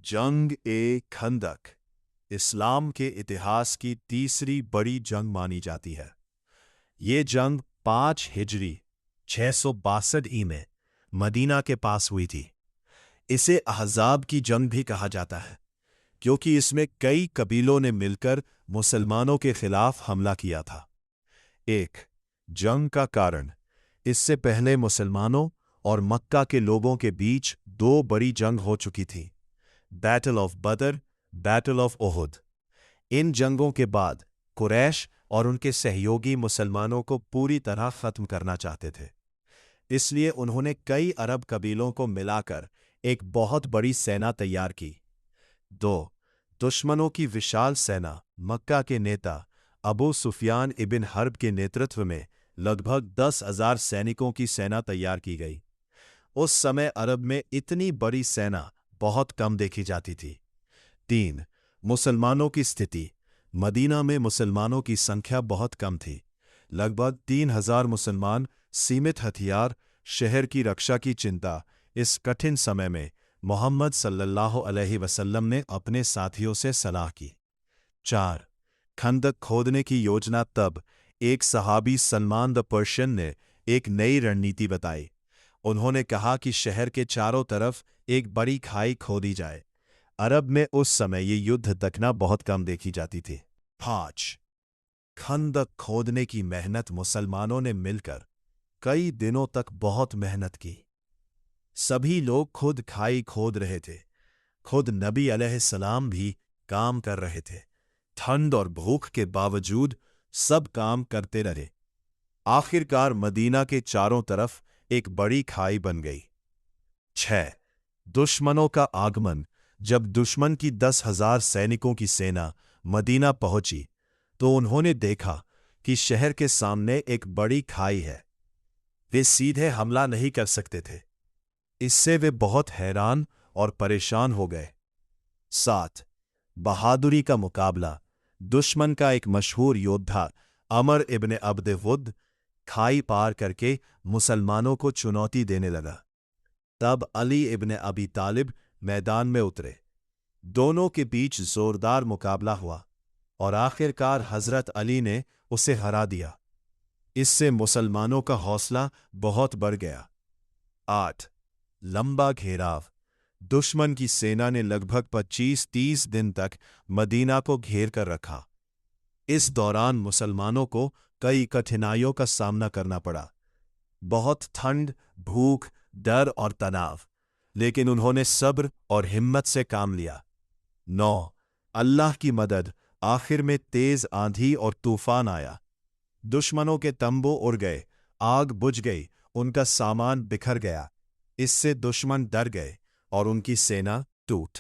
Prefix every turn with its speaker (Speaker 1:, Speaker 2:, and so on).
Speaker 1: जंग-ए-खंदक इस्लाम के इतिहास की तीसरी बड़ी जंग मानी जाती है। ये जंग 5 हिजरी 662 ई में मदीना के पास हुई थी। इसे अहज़ाब की जंग भी कहा जाता है क्योंकि इसमें कई कबीलों ने मिलकर मुसलमानों के खिलाफ हमला किया था। एक जंग का कारण। इससे पहले मुसलमानों और मक्का के लोगों के बीच 2 बड़ी जंग हो चुकी थी, बैटल ऑफ बदर, बैटल ऑफ ओहुद। इन जंगों के बाद कुरैश और उनके सहयोगी मुसलमानों को पूरी तरह खत्म करना चाहते थे। इसलिए उन्होंने कई अरब कबीलों को मिलाकर एक बहुत बड़ी सेना तैयार की। 2 दुश्मनों की विशाल सेना मक्का के नेता अबू सुफियान इबिन हर्ब के नेतृत्व में लगभग 10,000 सैनिकों की सेना तैयार की गई। उस समय अरब में इतनी बड़ी सेना बहुत कम देखी जाती थी। 3 मुसलमानों की स्थिति। मदीना में मुसलमानों की संख्या बहुत कम थी। लगभग 3,000 मुसलमान, सीमित हथियार, शहर की रक्षा की चिंता। इस कठिन समय में मोहम्मद सल्लल्लाहु अलैहि वसल्लम ने अपने साथियों से सलाह की। 4 खंदक खोदने की योजना। तब एक सहाबी सलमान द पर्शियन ने एक नई रणनीति बताई। उन्होंने कहा कि शहर के चारों तरफ एक बड़ी खाई खोदी जाए। अरब में उस समय ये युद्ध तकना बहुत कम देखी जाती थी। 5 खंदक खोदने की मेहनत। मुसलमानों ने मिलकर कई दिनों तक बहुत मेहनत की। सभी लोग खुद खाई खोद रहे थे। खुद नबी अलैहिस्सलाम भी काम कर रहे थे। ठंड और भूख के बावजूद सब काम करते रहे। आखिरकार मदीना के चारों तरफ एक बड़ी खाई बन गई। 6 दुश्मनों का आगमन। जब दुश्मन की 10,000 सैनिकों की सेना मदीना पहुंची तो उन्होंने देखा कि शहर के सामने एक बड़ी खाई है। वे सीधे हमला नहीं कर सकते थे। इससे वे बहुत हैरान और परेशान हो गए। 7 बहादुरी का मुकाबला। दुश्मन का एक मशहूर योद्धा अमर इब्ने अब्द वुद खाई पार करके मुसलमानों को चुनौती देने लगा। तब अली इब्ने अबी तालिब मैदान में उतरे। दोनों के बीच जोरदार मुकाबला हुआ और आखिरकार हजरत अली ने उसे हरा दिया। इससे मुसलमानों का हौसला बहुत बढ़ गया। 8 लंबा घेराव। दुश्मन की सेना ने लगभग 25-30 दिन तक मदीना को घेर कर रखा। इस दौरान मुसलमानों को कई कठिनाइयों का सामना करना पड़ा। बहुत ठंड, भूख, डर और तनाव, लेकिन उन्होंने सब्र और हिम्मत से काम लिया। 9 अल्लाह की मदद। आखिर में तेज आंधी और तूफान आया। दुश्मनों के तंबू उड़ गए, आग बुझ गई, उनका सामान बिखर गया। इससे दुश्मन डर गए और उनकी सेना टूट